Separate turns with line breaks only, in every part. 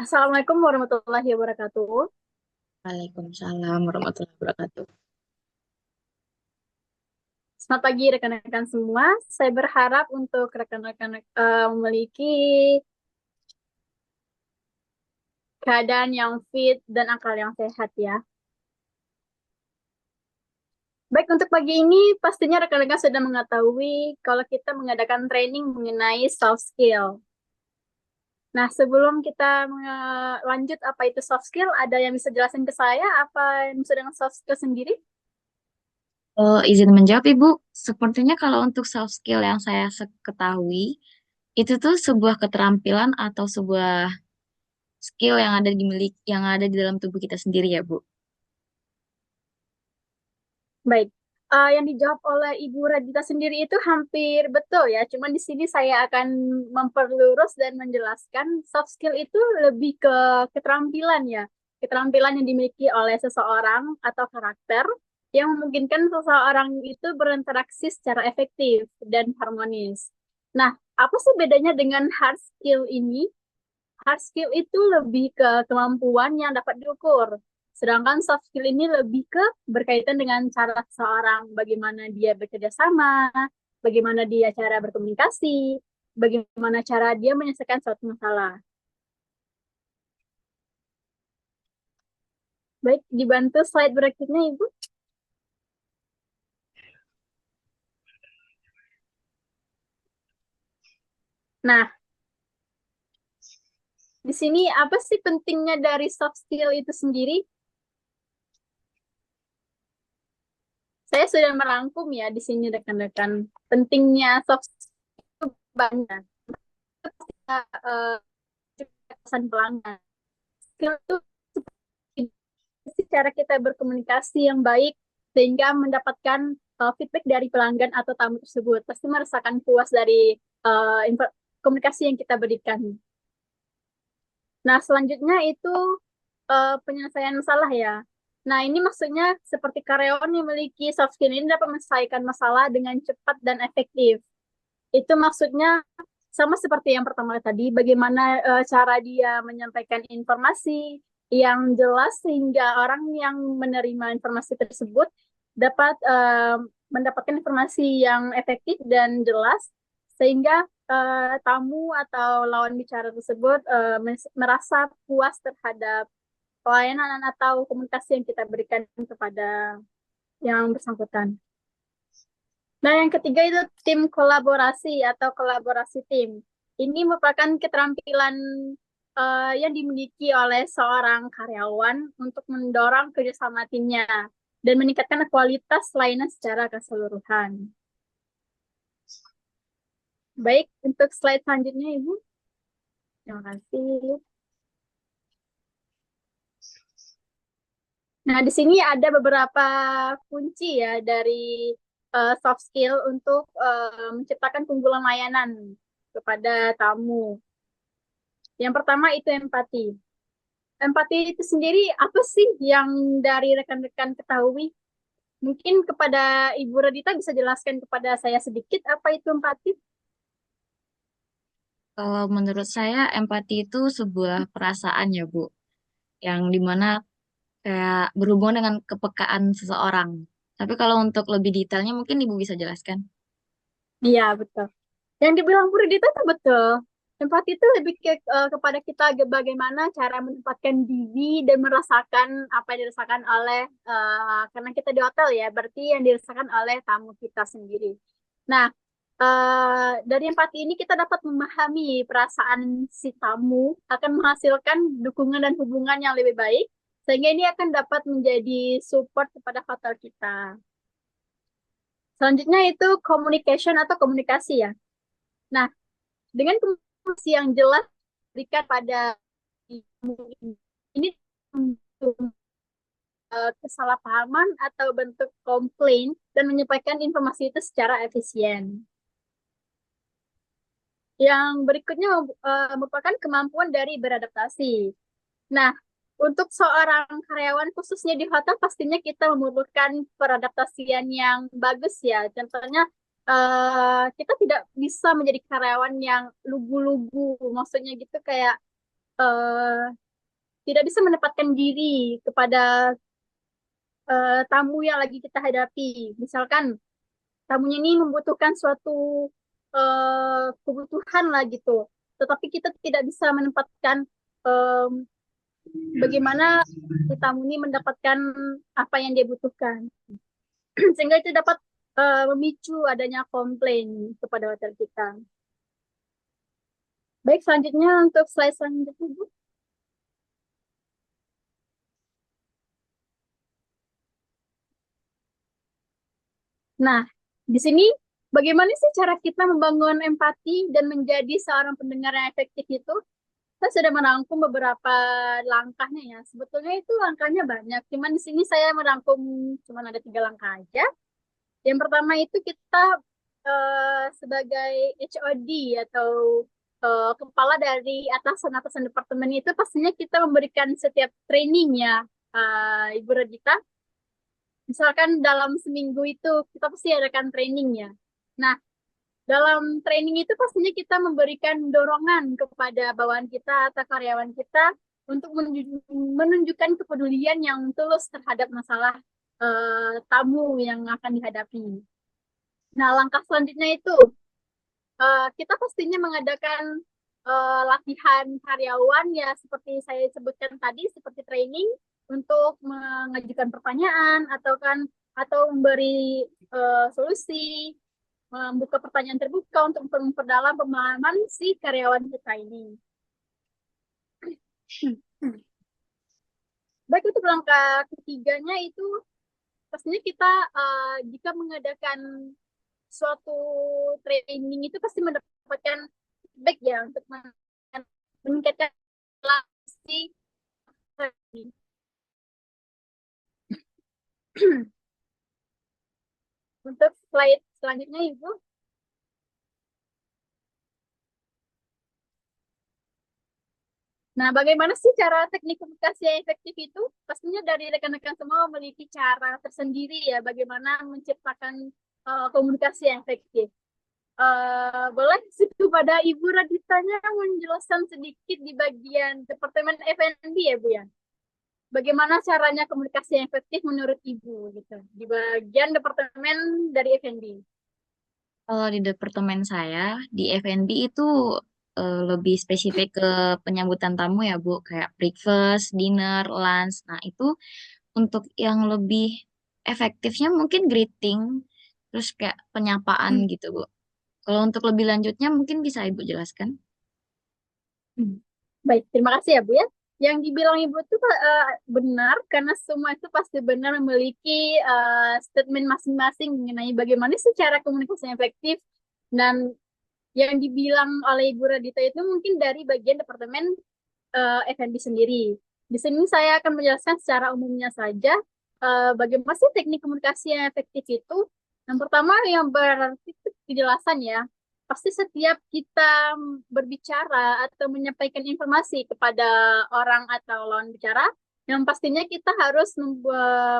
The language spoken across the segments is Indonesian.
Assalamualaikum warahmatullahi wabarakatuh.
Waalaikumsalam warahmatullahi wabarakatuh.
Selamat pagi rekan-rekan semua. Saya berharap untuk rekan-rekan memiliki keadaan yang fit dan akal yang sehat ya. Baik, untuk pagi ini pastinya rekan-rekan sudah mengetahui kalau kita mengadakan training mengenai soft skill. Nah, sebelum kita lanjut apa itu soft skill, ada yang bisa jelasin ke saya apa yang maksud dengan soft skill sendiri?
Izin menjawab Ibu, sepertinya kalau untuk soft skill yang saya ketahui, itu tuh sebuah keterampilan atau sebuah skill yang ada di dalam tubuh kita sendiri ya Bu.
Baik, yang dijawab oleh Ibu Radita sendiri itu hampir betul ya. Cuman di sini saya akan memperlurus dan menjelaskan soft skill itu lebih ke keterampilan ya. Keterampilan yang dimiliki oleh seseorang atau karakter yang memungkinkan seseorang itu berinteraksi secara efektif dan harmonis. Nah, apa sih bedanya dengan hard skill ini? Hard skill itu lebih ke kemampuan yang dapat diukur. Sedangkan soft skill ini lebih ke berkaitan dengan cara seseorang, bagaimana dia bekerja sama, bagaimana dia cara berkomunikasi, bagaimana cara dia menyelesaikan suatu masalah. Baik, dibantu slide berikutnya, Ibu. Nah, di sini apa sih pentingnya dari soft skill itu sendiri? Saya sudah merangkum ya di sini rekan-rekan. Pentingnya soft skill itu banyak. Uh, Pesan pelanggan. Skill itu cara kita berkomunikasi yang baik sehingga mendapatkan feedback dari pelanggan atau tamu tersebut. Pasti merasakan puas dari komunikasi yang kita berikan. Nah, selanjutnya itu penyelesaian masalah ya. Nah, ini maksudnya seperti karyawan yang memiliki soft skill ini dapat menyelesaikan masalah dengan cepat dan efektif. Itu maksudnya sama seperti yang pertama tadi, bagaimana cara dia menyampaikan informasi yang jelas sehingga orang yang menerima informasi tersebut dapat mendapatkan informasi yang efektif dan jelas sehingga tamu atau lawan bicara tersebut merasa puas terhadap pelayanan atau komunikasi yang kita berikan kepada yang bersangkutan. Nah, yang ketiga itu tim kolaborasi atau kolaborasi tim. Ini merupakan keterampilan yang dimiliki oleh seorang karyawan untuk mendorong kerjasama timnya dan meningkatkan kualitas layanan secara keseluruhan. Baik, untuk slide selanjutnya, Ibu. Terima kasih. Nah, di sini ada beberapa kunci ya dari soft skill untuk menciptakan keunggulan layanan kepada tamu. Yang pertama itu empati. Empati itu sendiri apa sih yang dari rekan-rekan ketahui? Mungkin kepada Ibu Radita bisa jelaskan kepada saya sedikit apa itu empati?
Kalau menurut saya empati itu sebuah perasaan ya Bu, yang dimana kayak berhubungan dengan kepekaan seseorang. Tapi kalau untuk lebih detailnya mungkin Ibu bisa jelaskan.
Iya, betul. Yang dibilang Bu Radita itu betul. Empati itu lebih kepada kita bagaimana cara menempatkan diri dan merasakan apa yang dirasakan oleh karena kita di hotel ya, berarti yang dirasakan oleh tamu kita sendiri. Nah, dari empati ini kita dapat memahami perasaan si tamu akan menghasilkan dukungan dan hubungan yang lebih baik, sehingga ini akan dapat menjadi support kepada hotel kita. Selanjutnya itu communication atau komunikasi ya. Nah, dengan komunikasi yang jelas berikan pada ini kesalahpahaman atau bentuk komplain dan menyampaikan informasi itu secara efisien. Yang berikutnya merupakan kemampuan dari beradaptasi. Nah, untuk seorang karyawan khususnya di hotel pastinya kita memerlukan peradaptasian yang bagus ya. Contohnya kita tidak bisa menjadi karyawan yang lugu-lugu, maksudnya gitu kayak eh, tidak bisa menempatkan diri kepada tamu yang lagi kita hadapi. Misalkan tamunya ini membutuhkan suatu kebutuhan lah gitu, tetapi kita tidak bisa menempatkan em, bagaimana si tamu ini mendapatkan apa yang dia butuhkan, sehingga itu dapat memicu adanya komplain kepada hotel kita. Baik, selanjutnya untuk slide selanjutnya, Bu. Nah, di sini bagaimana sih cara kita membangun empati dan menjadi seorang pendengar yang efektif itu? Saya sudah merangkum beberapa langkahnya ya. Sebetulnya itu langkahnya banyak, cuman di sini saya merangkum cuman ada 3 langkah aja. Yang pertama itu kita sebagai HOD atau kepala dari atasan-atasan departemen itu pastinya kita memberikan setiap training ya, Ibu Radita. Misalkan dalam seminggu itu kita pasti adakan training ya. Nah, dalam training itu pastinya kita memberikan dorongan kepada bawahan kita atau karyawan kita untuk menunjukkan kepedulian yang tulus terhadap masalah tamu yang akan dihadapi. Nah, langkah selanjutnya itu kita pastinya mengadakan latihan karyawan ya seperti saya sebutkan tadi, seperti training untuk mengajukan pertanyaan atau memberi solusi, membuka pertanyaan terbuka untuk memperdalam pemahaman si karyawan kita ini. Baik, untuk langkah ketiganya itu pastinya kita jika mengadakan suatu training itu pasti mendapatkan feedback ya untuk meningkatkan relasi. Untuk slide selanjutnya, Ibu. Nah, bagaimana sih cara teknik komunikasi yang efektif itu? Pastinya dari rekan-rekan semua memiliki cara tersendiri ya bagaimana menciptakan komunikasi yang efektif. Boleh situ pada Ibu Raditanya menjelaskan sedikit di bagian Departemen F&B ya, Bu ya? Bagaimana caranya komunikasi yang efektif menurut Ibu gitu di bagian Departemen dari F&B?
Kalau di departemen saya, di F&B itu lebih spesifik ke penyambutan tamu ya, Bu. Kayak breakfast, dinner, lunch. Nah, itu untuk yang lebih efektifnya mungkin greeting, terus kayak penyapaan
Hmm.
gitu, Bu. Kalau untuk lebih lanjutnya mungkin bisa Ibu jelaskan.
Hmm. Baik, terima kasih ya Bu ya. Yang dibilang Ibu itu benar karena semua itu pasti benar memiliki statement masing-masing mengenai bagaimana secara komunikasi yang efektif, dan yang dibilang oleh Ibu Radita itu mungkin dari bagian Departemen F&B sendiri. Di sini saya akan menjelaskan secara umumnya saja bagaimana sih teknik komunikasi yang efektif itu. Yang pertama yang berarti itu kejelasan ya. Pasti setiap kita berbicara atau menyampaikan informasi kepada orang atau lawan bicara, yang pastinya kita harus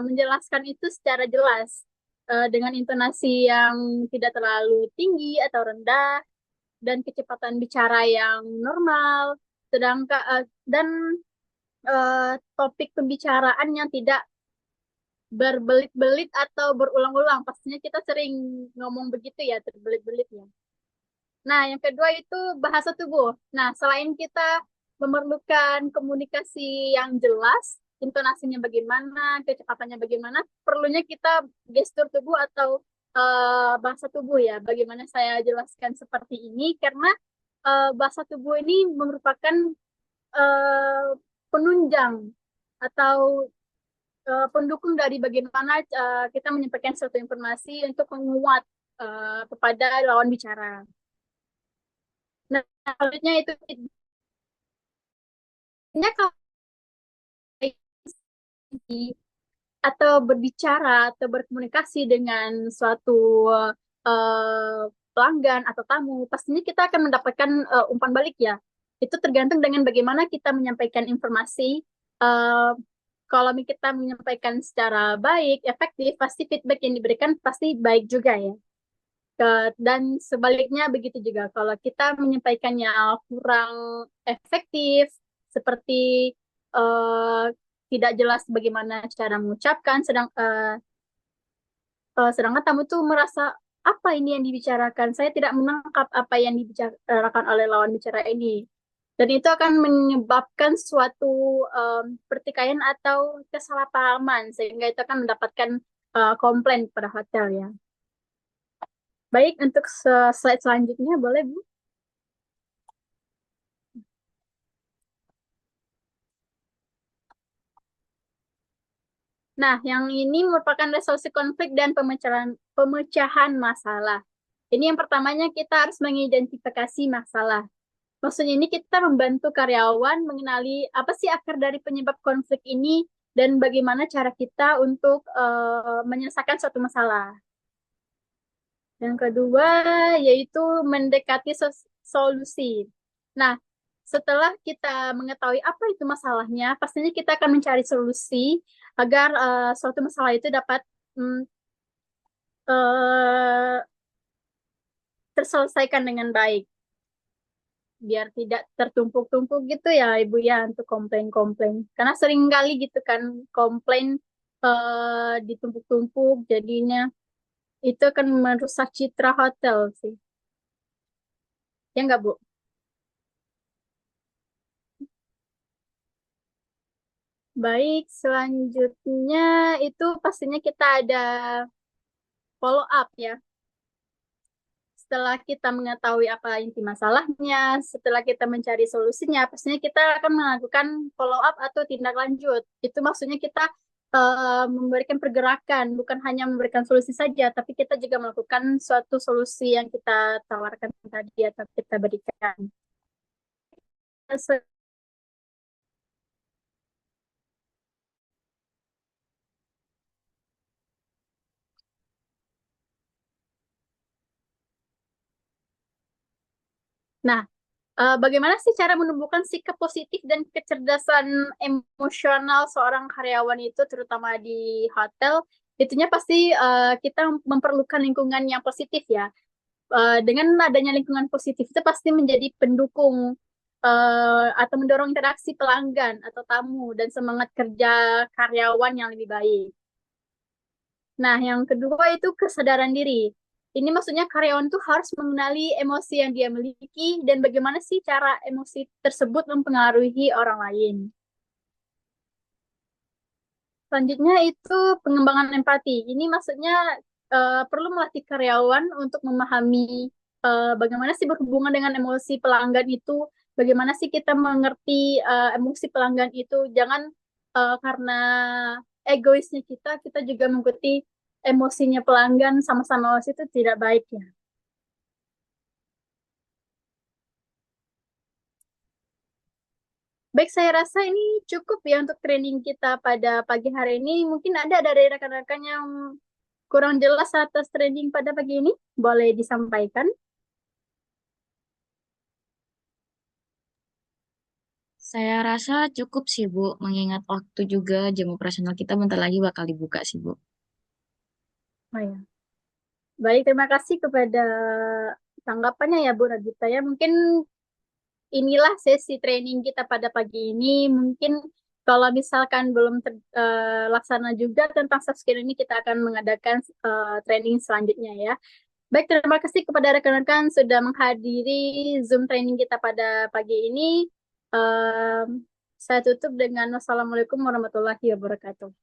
menjelaskan itu secara jelas dengan intonasi yang tidak terlalu tinggi atau rendah dan kecepatan bicara yang normal, sedangkan dan topik pembicaraan yang tidak berbelit-belit atau berulang-ulang. Pastinya kita sering ngomong begitu ya, terbelit-belit ya. Nah, yang kedua itu bahasa tubuh. Nah, selain kita memerlukan komunikasi yang jelas, intonasinya bagaimana, kecepatannya bagaimana, perlunya kita gestur tubuh atau bahasa tubuh ya. Bagaimana saya jelaskan seperti ini? Karena bahasa tubuh ini merupakan eh, penunjang atau pendukung dari bagaimana kita menyampaikan suatu informasi untuk menguat kepada lawan bicara. Nah, selanjutnya itu intinya kalau atau berbicara atau berkomunikasi dengan suatu pelanggan atau tamu, pastinya kita akan mendapatkan umpan balik ya. Itu tergantung dengan bagaimana kita menyampaikan informasi. Uh, Kalau kita menyampaikan secara baik, efektif, pasti feedback yang diberikan pasti baik juga ya. Dan sebaliknya begitu juga. Kalau kita menyampaikannya kurang efektif, seperti eh, tidak jelas bagaimana cara mengucapkan, sedangkan tamu tuh merasa apa ini yang dibicarakan, saya tidak menangkap apa yang dibicarakan oleh lawan bicara ini. Dan itu akan menyebabkan suatu pertikaian atau kesalahpahaman, sehingga itu akan mendapatkan komplain pada hotel ya. Baik, untuk slide selanjutnya boleh Bu. Nah, yang ini merupakan resolusi konflik dan pemecahan masalah. Ini yang pertamanya kita harus mengidentifikasi masalah. Maksudnya ini kita membantu karyawan mengenali apa sih akar dari penyebab konflik ini dan bagaimana cara kita untuk menyelesaikan suatu masalah. Yang kedua yaitu mendekati solusi. Nah, setelah kita mengetahui apa itu masalahnya, pastinya kita akan mencari solusi agar suatu masalah itu dapat mm, eh, terselesaikan dengan baik, biar tidak tertumpuk-tumpuk gitu ya Ibu ya untuk komplain-komplain. Karena sering kali gitu kan komplain ditumpuk-tumpuk, jadinya itu akan merusak citra hotel sih. Ya nggak Bu? Baik, selanjutnya itu pastinya kita ada follow up ya. Setelah kita mengetahui apa inti masalahnya, setelah kita mencari solusinya, pastinya kita akan melakukan follow up atau tindak lanjut. Itu maksudnya kita memberikan pergerakan, bukan hanya memberikan solusi saja, tapi kita juga melakukan suatu solusi yang kita tawarkan tadi atau kita berikan. Nah, bagaimana sih cara menumbuhkan sikap positif dan kecerdasan emosional seorang karyawan itu, terutama di hotel? Itunya pasti kita memerlukan lingkungan yang positif ya. Dengan adanya lingkungan positif itu pasti menjadi pendukung atau mendorong interaksi pelanggan atau tamu dan semangat kerja karyawan yang lebih baik. Nah, yang kedua itu kesadaran diri. Ini maksudnya karyawan tuh harus mengenali emosi yang dia miliki dan bagaimana sih cara emosi tersebut mempengaruhi orang lain. Selanjutnya itu pengembangan empati. Ini maksudnya perlu melatih karyawan untuk memahami bagaimana sih berhubungan dengan emosi pelanggan itu, bagaimana sih kita mengerti emosi pelanggan itu. Jangan karena egoisnya kita juga mengikuti emosinya pelanggan sama-sama emosi itu tidak baik ya. Baik, saya rasa ini cukup ya untuk training kita pada pagi hari ini. Mungkin ada dari rekan-rekan yang kurang jelas atas training pada pagi ini, boleh disampaikan.
Saya rasa cukup sih, Bu, mengingat waktu juga jam operasional kita bentar lagi bakal dibuka sih, Bu.
Oh ya. Baik, terima kasih kepada tanggapannya ya Bu Nagita ya. Mungkin inilah sesi training kita pada pagi ini. Mungkin kalau misalkan belum terlaksana juga tentang soft skill ini, kita akan mengadakan training selanjutnya ya. Baik, terima kasih kepada rekan-rekan sudah menghadiri Zoom training kita pada pagi ini. Em, saya tutup dengan wassalamualaikum warahmatullahi wabarakatuh.